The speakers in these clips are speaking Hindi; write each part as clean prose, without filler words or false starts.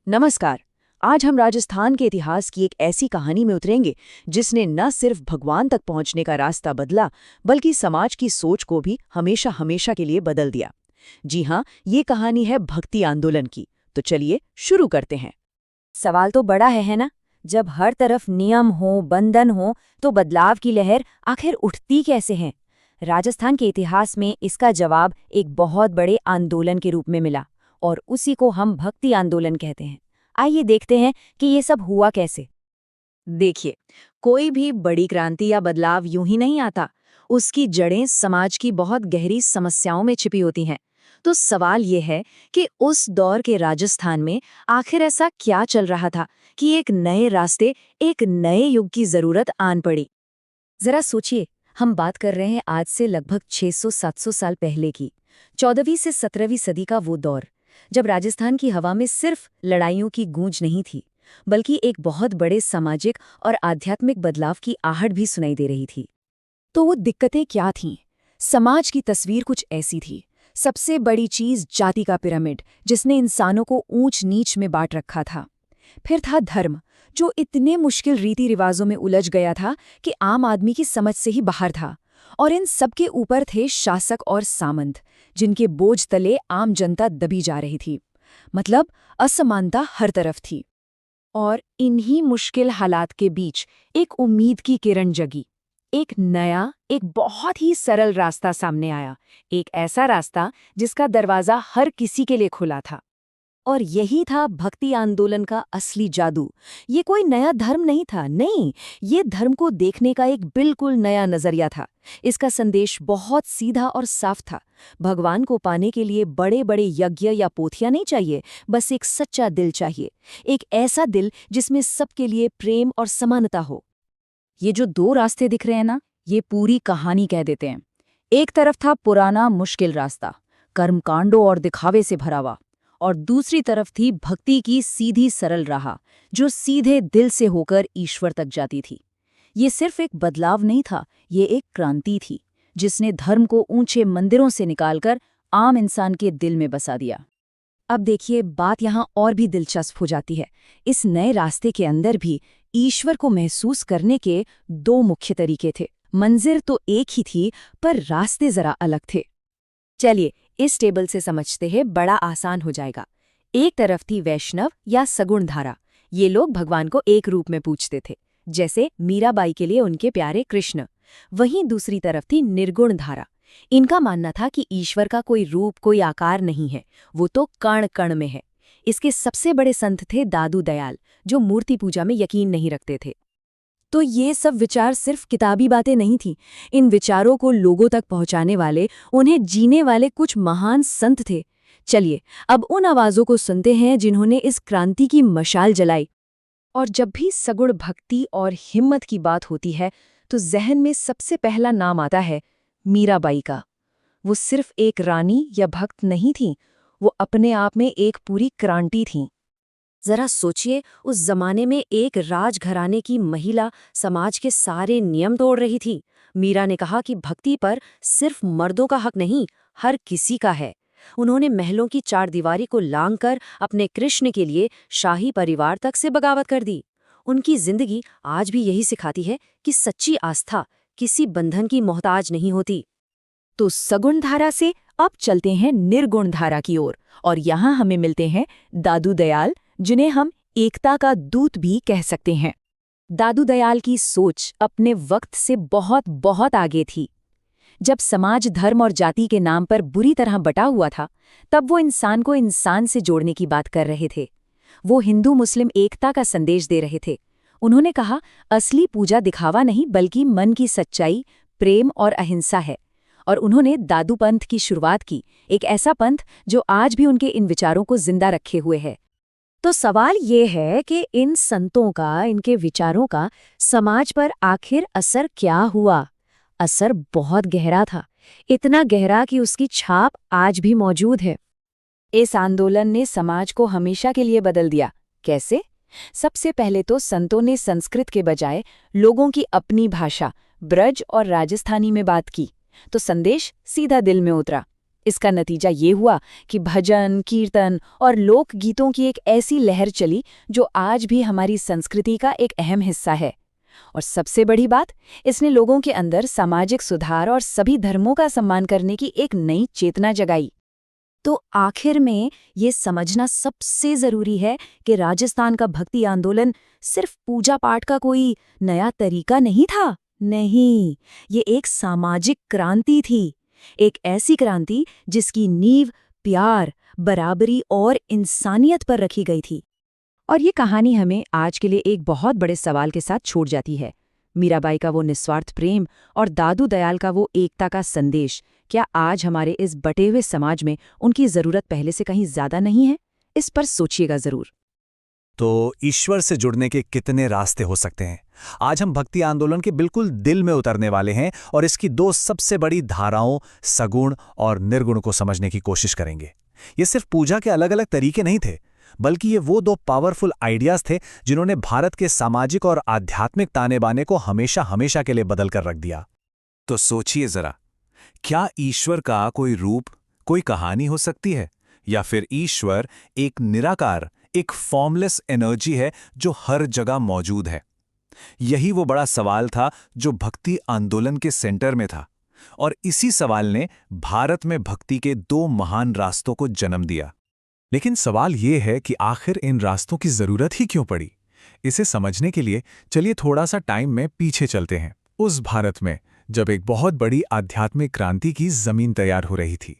नमस्कार। आज हम राजस्थान के इतिहास की एक ऐसी कहानी में उतरेंगे जिसने न सिर्फ भगवान तक पहुंचने का रास्ता बदला बल्कि समाज की सोच को भी हमेशा हमेशा के लिए बदल दिया। जी हाँ, ये कहानी है भक्ति आंदोलन की। तो चलिए शुरू करते हैं। सवाल तो बड़ा है ना। जब हर तरफ नियम हो, बंधन हो, तो बदलाव की लहर आखिर उठती कैसे है? राजस्थान के इतिहास में इसका जवाब एक बहुत बड़े आंदोलन के रूप में मिला, और उसी को हम भक्ति आंदोलन कहते हैं। आइए देखते हैं कि ये सब हुआ कैसे। देखिए, कोई भी बड़ी क्रांति या बदलाव यूं ही नहीं आता। उसकी जड़ें समाज की बहुत गहरी समस्याओं में छिपी होती हैं। तो सवाल ये है कि उस दौर के राजस्थान में आखिर ऐसा क्या चल रहा था कि एक नए रास्ते, एक नए युग की जरूरत आन पड़ी। जरा सोचिए, हम बात कर रहे हैं आज से लगभग 600-700 साल पहले की। 14वीं से 17वीं सदी का वो दौर, जब राजस्थान की हवा में सिर्फ लड़ाइयों की गूंज नहीं थी, बल्कि एक बहुत बड़े सामाजिक और आध्यात्मिक बदलाव की आहट भी सुनाई दे रही थी। तो वो दिक्कतें क्या थीं? समाज की तस्वीर कुछ ऐसी थी। सबसे बड़ी चीज जाति का पिरामिड, जिसने इंसानों को ऊंच नीच में बांट रखा था। फिर था धर्म, जो इतने मुश्किल रीति रिवाजों में उलझ गया था कि आम आदमी की समझ से ही बाहर था। और इन सबके ऊपर थे शासक और सामंत, जिनके बोझ तले आम जनता दबी जा रही थी। मतलब असमानता हर तरफ थी। और इन्हीं मुश्किल हालात के बीच एक उम्मीद की किरण जगी। एक नया, एक बहुत ही सरल रास्ता सामने आया। एक ऐसा रास्ता जिसका दरवाजा हर किसी के लिए खुला था। और यही था भक्ति आंदोलन का असली जादू। ये कोई नया धर्म नहीं था, नहीं, ये धर्म को देखने का एक बिल्कुल नया नजरिया था। इसका संदेश बहुत सीधा और साफ था। भगवान को पाने के लिए बड़े बड़े यज्ञ या पोथियां नहीं चाहिए, बस एक सच्चा दिल चाहिए। एक ऐसा दिल जिसमें सबके लिए प्रेम और समानता हो। ये जो दो रास्ते दिख रहे हैं ना, ये पूरी कहानी कह देते हैं। एक तरफ था पुराना मुश्किल रास्ता, कर्मकांडों और दिखावे से भरा हुआ, और दूसरी तरफ थी भक्ति की सीधी सरल राह, जो सीधे दिल से होकर ईश्वर तक जाती थी। ये सिर्फ एक बदलाव नहीं था, ये एक क्रांति थी, जिसने धर्म को ऊंचे मंदिरों से निकालकर आम इंसान के दिल में बसा दिया। अब देखिए, बात यहाँ और भी दिलचस्प हो जाती है। इस नए रास्ते के अंदर भी ईश्वर को महसूस करने के दो मुख्य तरीके थे। मंजिल तो एक ही थी, पर रास्ते जरा अलग थे। चलिए, इस टेबल से समझते हैं, बड़ा आसान हो जाएगा। एक तरफ थी वैष्णव या सगुण धारा। ये लोग भगवान को एक रूप में पूजते थे, जैसे मीराबाई के लिए उनके प्यारे कृष्ण। वहीं दूसरी तरफ थी निर्गुण धारा। इनका मानना था कि ईश्वर का कोई रूप, कोई आकार नहीं है, वो तो कण कण में है। इसके सबसे बड़े संत थे दादू दयाल, जो मूर्ति पूजा में यकीन नहीं रखते थे। तो ये सब विचार सिर्फ किताबी बातें नहीं थीं। इन विचारों को लोगों तक पहुंचाने वाले, उन्हें जीने वाले कुछ महान संत थे। चलिए, अब उन आवाज़ों को सुनते हैं जिन्होंने इस क्रांति की मशाल जलाई। और जब भी सगुण भक्ति और हिम्मत की बात होती है, तो जहन में सबसे पहला नाम आता है मीराबाई का। वो सिर्फ एक रानी या भक्त नहीं थीं, वो अपने आप में एक पूरी क्रांति थीं। जरा सोचिए, उस जमाने में एक राजघराने की महिला समाज के सारे नियम तोड़ रही थी। मीरा ने कहा कि भक्ति पर सिर्फ मर्दों का हक नहीं, हर किसी का है। उन्होंने महलों की चारदीवारी को लांघकर अपने कृष्ण के लिए शाही परिवार तक से बगावत कर दी। उनकी जिंदगी आज भी यही सिखाती है कि सच्ची आस्था किसी बंधन की मोहताज नहीं होती। तो सगुण धारा से अब चलते हैं निर्गुण धारा की ओर, और यहाँ हमें मिलते हैं दादू दयाल, जिन्हें हम एकता का दूत भी कह सकते हैं। दादू दयाल की सोच अपने वक्त से बहुत बहुत आगे थी। जब समाज धर्म और जाति के नाम पर बुरी तरह बटा हुआ था, तब वो इंसान को इंसान से जोड़ने की बात कर रहे थे। वो हिंदू मुस्लिम एकता का संदेश दे रहे थे। उन्होंने कहा, असली पूजा दिखावा नहीं, बल्कि मन की सच्चाई, प्रेम और अहिंसा है। और उन्होंने दादू पंथ की शुरुआत की, एक ऐसा पंथ जो आज भी उनके इन विचारों को जिंदा रखे हुए है। तो सवाल ये है कि इन संतों का, इनके विचारों का समाज पर आखिर असर क्या हुआ? असर बहुत गहरा था, इतना गहरा कि उसकी छाप आज भी मौजूद है। इस आंदोलन ने समाज को हमेशा के लिए बदल दिया। कैसे? सबसे पहले तो संतों ने संस्कृत के बजाय लोगों की अपनी भाषा, ब्रज और राजस्थानी में बात की, तो संदेश सीधा दिल में उतरा। इसका नतीजा ये हुआ कि भजन, कीर्तन और लोक गीतों की एक ऐसी लहर चली जो आज भी हमारी संस्कृति का एक अहम हिस्सा है। और सबसे बड़ी बात, इसने लोगों के अंदर सामाजिक सुधार और सभी धर्मों का सम्मान करने की एक नई चेतना जगाई। तो आखिर में ये समझना सबसे जरूरी है कि राजस्थान का भक्ति आंदोलन सिर्फ पूजा पाठ का कोई नया तरीका नहीं था। नहीं, ये एक सामाजिक क्रांति थी। एक ऐसी क्रांति जिसकी नींव प्यार, बराबरी और इंसानियत पर रखी गई थी। और ये कहानी हमें आज के लिए एक बहुत बड़े सवाल के साथ छोड़ जाती है। मीराबाई का वो निस्वार्थ प्रेम और दादू दयाल का वो एकता का संदेश, क्या आज हमारे इस बटे हुए समाज में उनकी जरूरत पहले से कहीं ज्यादा नहीं है? इस पर सोचिएगा जरूर। तो ईश्वर से जुड़ने के कितने रास्ते हो सकते हैं? आज हम भक्ति आंदोलन के बिल्कुल दिल में उतरने वाले हैं और इसकी दो सबसे बड़ी धाराओं, सगुण और निर्गुण को समझने की कोशिश करेंगे। ये सिर्फ पूजा के अलग अलग तरीके नहीं थे, बल्कि ये वो दो पावरफुल आइडियाज थे जिन्होंने भारत के सामाजिक और आध्यात्मिक ताने बाने को हमेशा हमेशा के लिए बदल कर रख दिया। तो सोचिए जरा, क्या ईश्वर का कोई रूप, कोई कहानी हो सकती है, या फिर ईश्वर एक निराकार, एक फॉर्मलेस एनर्जी है जो हर जगह मौजूद है? यही वो बड़ा सवाल था जो भक्ति आंदोलन के सेंटर में था, और इसी सवाल ने भारत में भक्ति के दो महान रास्तों को जन्म दिया। लेकिन सवाल ये है कि आखिर इन रास्तों की जरूरत ही क्यों पड़ी? इसे समझने के लिए चलिए थोड़ा सा टाइम में पीछे चलते हैं, उस भारत में जब एक बहुत बड़ी आध्यात्मिक क्रांति की जमीन तैयार हो रही थी।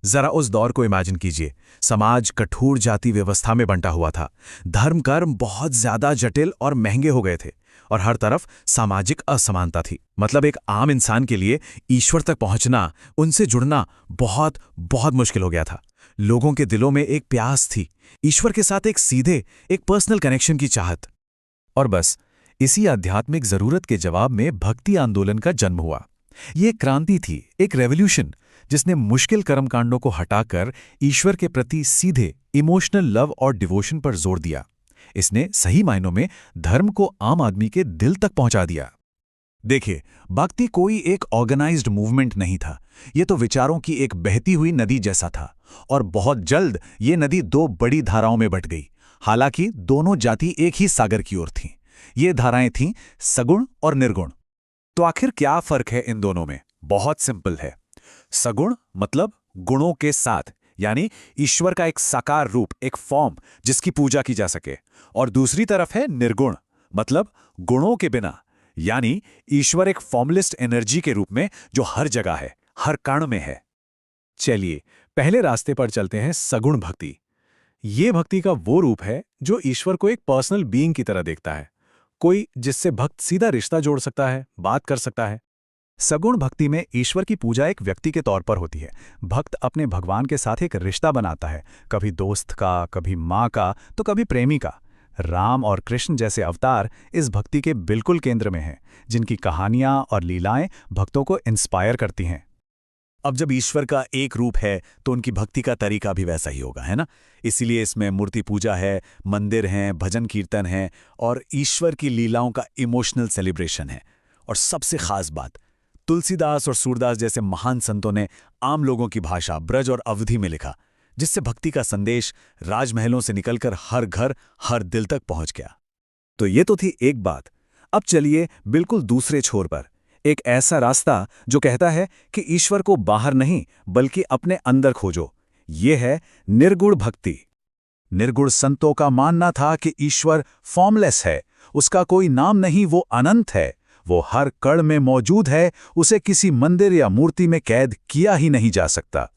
जरा उस दौर को इमेजिन कीजिए। समाज कठोर जाति व्यवस्था में बंटा हुआ था, धर्म कर्म बहुत ज्यादा जटिल और महंगे हो गए थे, और हर तरफ सामाजिक असमानता थी। मतलब एक आम इंसान के लिए ईश्वर तक पहुंचना, उनसे जुड़ना बहुत बहुत मुश्किल हो गया था। लोगों के दिलों में एक प्यास थी, ईश्वर के साथ एक सीधे, एक पर्सनल कनेक्शन की चाहत। और बस इसी आध्यात्मिक जरूरत के जवाब में भक्ति आंदोलन का जन्म हुआ। ये क्रांति थी, एक रेवोल्यूशन, जिसने मुश्किल कर्मकांडों को हटाकर ईश्वर के प्रति सीधे इमोशनल लव और डिवोशन पर जोर दिया। इसने सही मायनों में धर्म को आम आदमी के दिल तक पहुंचा दिया। देखिए, भक्ति कोई एक ऑर्गेनाइज्ड मूवमेंट नहीं था, ये तो विचारों की एक बहती हुई नदी जैसा था, और बहुत जल्द ये नदी दो बड़ी धाराओं में बंट गई। हालांकि दोनों जाति एक ही सागर की ओर थीं। ये धाराएं थीं सगुण और निर्गुण। तो आखिर क्या फर्क है इन दोनों में? बहुत सिंपल है। सगुण मतलब गुणों के साथ, यानी ईश्वर का एक साकार रूप, एक फॉर्म जिसकी पूजा की जा सके, और दूसरी तरफ है निर्गुण, मतलब गुणों के बिना, यानी ईश्वर एक फॉर्मलिस्ट एनर्जी के रूप में जो हर जगह है, हर कण में है। चलिए पहले रास्ते पर चलते हैं, सगुण भक्ति। ये भक्ति का वो रूप है जो ईश्वर को एक पर्सनल बीइंग की तरह देखता है, कोई जिससे भक्त सीधा रिश्ता जोड़ सकता है, बात कर सकता है। सगुण भक्ति में ईश्वर की पूजा एक व्यक्ति के तौर पर होती है। भक्त अपने भगवान के साथ एक रिश्ता बनाता है, कभी दोस्त का, कभी माँ का, तो कभी प्रेमी का। राम और कृष्ण जैसे अवतार इस भक्ति के बिल्कुल केंद्र में हैं, जिनकी कहानियां और लीलाएं भक्तों को इंस्पायर करती हैं। अब जब ईश्वर का एक रूप है तो उनकी भक्ति का तरीका भी वैसा ही होगा, है ना? इसीलिए इसमें मूर्ति पूजा है, मंदिर हैं, भजन कीर्तन है, और ईश्वर की लीलाओं का इमोशनल सेलिब्रेशन है। और सबसे खास बात, तुलसीदास और सूरदास जैसे महान संतों ने आम लोगों की भाषा ब्रज और अवधी में लिखा, जिससे भक्ति का संदेश राजमहलों से निकलकर हर घर, हर दिल तक पहुंच गया। तो ये तो थी एक बात। अब चलिए बिल्कुल दूसरे छोर पर, एक ऐसा रास्ता जो कहता है कि ईश्वर को बाहर नहीं बल्कि अपने अंदर खोजो। ये है निर्गुण भक्ति। निर्गुण संतों का मानना था कि ईश्वर फॉर्मलेस है, उसका कोई नाम नहीं, वो अनंत है, वो हर कण में मौजूद है, उसे किसी मंदिर या मूर्ति में कैद किया ही नहीं जा सकता।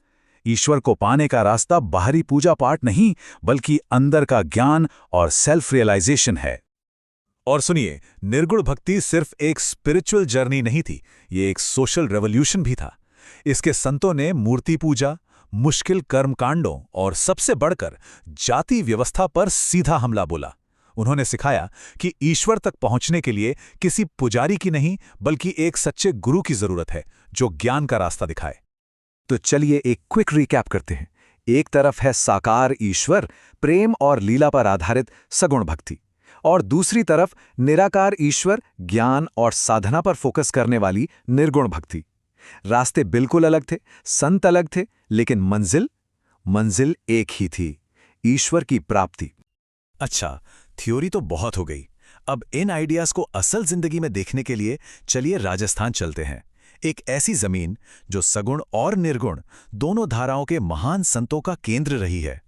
ईश्वर को पाने का रास्ता बाहरी पूजा पाठ नहीं बल्कि अंदर का ज्ञान और सेल्फ रियलाइजेशन है। और सुनिए, निर्गुण भक्ति सिर्फ एक स्पिरिचुअल जर्नी नहीं थी, ये एक सोशल रेवोल्यूशन भी था। इसके संतों ने मूर्ति पूजा, मुश्किल कर्मकांडों और सबसे बढ़कर जाति व्यवस्था पर सीधा हमला बोला। उन्होंने सिखाया कि ईश्वर तक पहुंचने के लिए किसी पुजारी की नहीं बल्कि एक सच्चे गुरु की जरूरत है जो ज्ञान का रास्ता दिखाए। तो चलिए एक क्विक रिकैप करते हैं। एक तरफ है साकार ईश्वर, प्रेम और लीला पर आधारित सगुण भक्ति, और दूसरी तरफ निराकार ईश्वर, ज्ञान और साधना पर फोकस करने वाली निर्गुण भक्ति। रास्ते बिल्कुल अलग थे, संत अलग थे, लेकिन मंजिल एक ही थी, ईश्वर की प्राप्ति। अच्छा, थ्योरी तो बहुत हो गई। अब इन आइडियाज को असल जिंदगी में देखने के लिए चलिए राजस्थान चलते हैं। एक ऐसी जमीन जो सगुण और निर्गुण दोनों धाराओं के महान संतों का केंद्र रही है।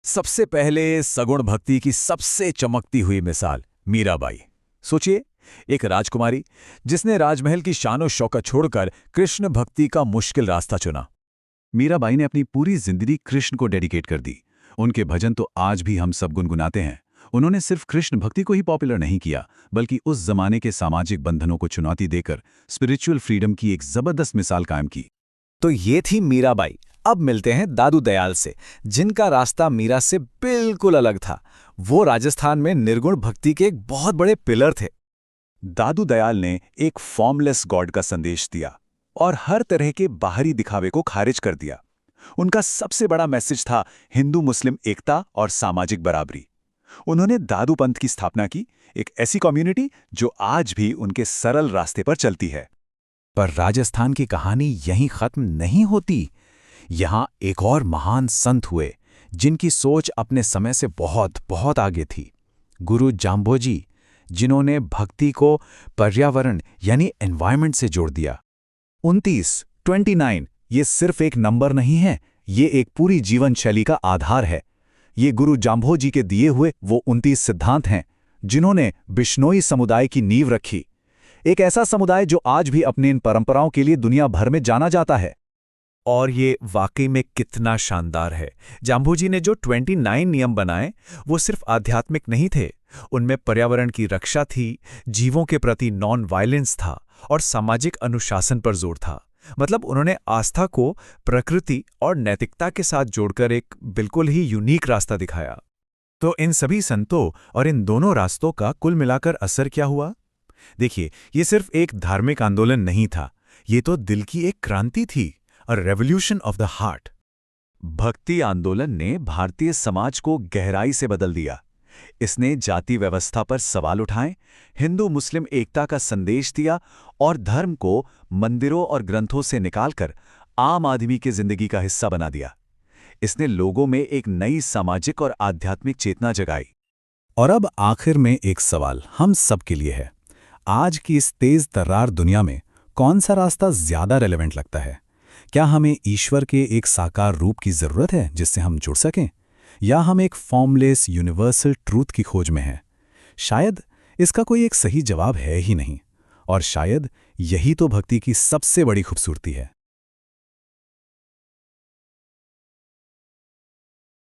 सबसे पहले सगुण भक्ति की सबसे चमकती हुई मिसाल मीराबाई। सोचिए, एक राजकुमारी जिसने राजमहल की शानो शौकत छोड़कर कृष्ण भक्ति का मुश्किल रास्ता चुना। मीराबाई ने अपनी पूरी जिंदगी कृष्ण को डेडिकेट कर दी। उनके भजन तो आज भी हम सब गुनगुनाते हैं। उन्होंने सिर्फ कृष्ण भक्ति को ही पॉपुलर नहीं किया, बल्कि उस जमाने के सामाजिक बंधनों को चुनौती देकर स्पिरिचुअल फ्रीडम की एक जबरदस्त मिसाल कायम की। तो ये थी मीराबाई। अब मिलते हैं दादू दयाल से, जिनका रास्ता मीरा से बिल्कुल अलग था। वो राजस्थान में निर्गुण भक्ति के एक बहुत बड़े पिलर थे। दादू दयाल ने एक फॉर्मलेस गॉड का संदेश दिया और हर तरह के बाहरी दिखावे को खारिज कर दिया। उनका सबसे बड़ा मैसेज था हिंदू मुस्लिम एकता और सामाजिक बराबरी। उन्होंने दादू पंथ की स्थापना की, एक ऐसी कम्युनिटी जो आज भी उनके सरल रास्ते पर चलती है। पर राजस्थान की कहानी यहीं खत्म नहीं होती। यहां एक और महान संत हुए जिनकी सोच अपने समय से बहुत बहुत आगे थी। गुरु जाम्भोजी, जिन्होंने भक्ति को पर्यावरण यानी एनवायरनमेंट से जोड़ दिया। 29 ये सिर्फ एक नंबर नहीं है, ये एक पूरी जीवन शैली का आधार है। ये गुरु जाम्भोजी के दिए हुए वो 29 सिद्धांत हैं जिन्होंने बिश्नोई समुदाय की नींव रखी। एक ऐसा समुदाय जो आज भी अपने इन परंपराओं के लिए दुनिया भर में जाना जाता है। और ये वाकई में कितना शानदार है। जाम्भोजी ने जो 29 नियम बनाए वो सिर्फ आध्यात्मिक नहीं थे, उनमें पर्यावरण की रक्षा थी, जीवों के प्रति नॉन वायलेंस था और सामाजिक अनुशासन पर जोर था। मतलब उन्होंने आस्था को प्रकृति और नैतिकता के साथ जोड़कर एक बिल्कुल ही यूनिक रास्ता दिखाया। तो इन सभी संतों और इन दोनों रास्तों का कुल मिलाकर असर क्या हुआ? देखिए, ये सिर्फ एक धार्मिक आंदोलन नहीं था, ये तो दिल की एक क्रांति थी, a revolution of the heart. भक्ति आंदोलन ने भारतीय समाज को गहराई से बदल दिया। इसने जाति व्यवस्था पर सवाल उठाए, हिंदू मुस्लिम एकता का संदेश दिया और धर्म को मंदिरों और ग्रंथों से निकालकर आम आदमी की जिंदगी का हिस्सा बना दिया। इसने लोगों में एक नई सामाजिक और आध्यात्मिक चेतना जगाई। और अब आखिर में एक सवाल हम सब के लिए है। आज की इस तेज तर्रार दुनिया में कौन सा रास्ता ज्यादा रेलेवेंट लगता है? क्या हमें ईश्वर के एक साकार रूप की जरूरत है जिससे हम जुड़ सकें, या हम एक फॉर्मलेस यूनिवर्सल ट्रूथ की खोज में हैं? शायद इसका कोई एक सही जवाब है ही नहीं, और शायद यही तो भक्ति की सबसे बड़ी खूबसूरती है।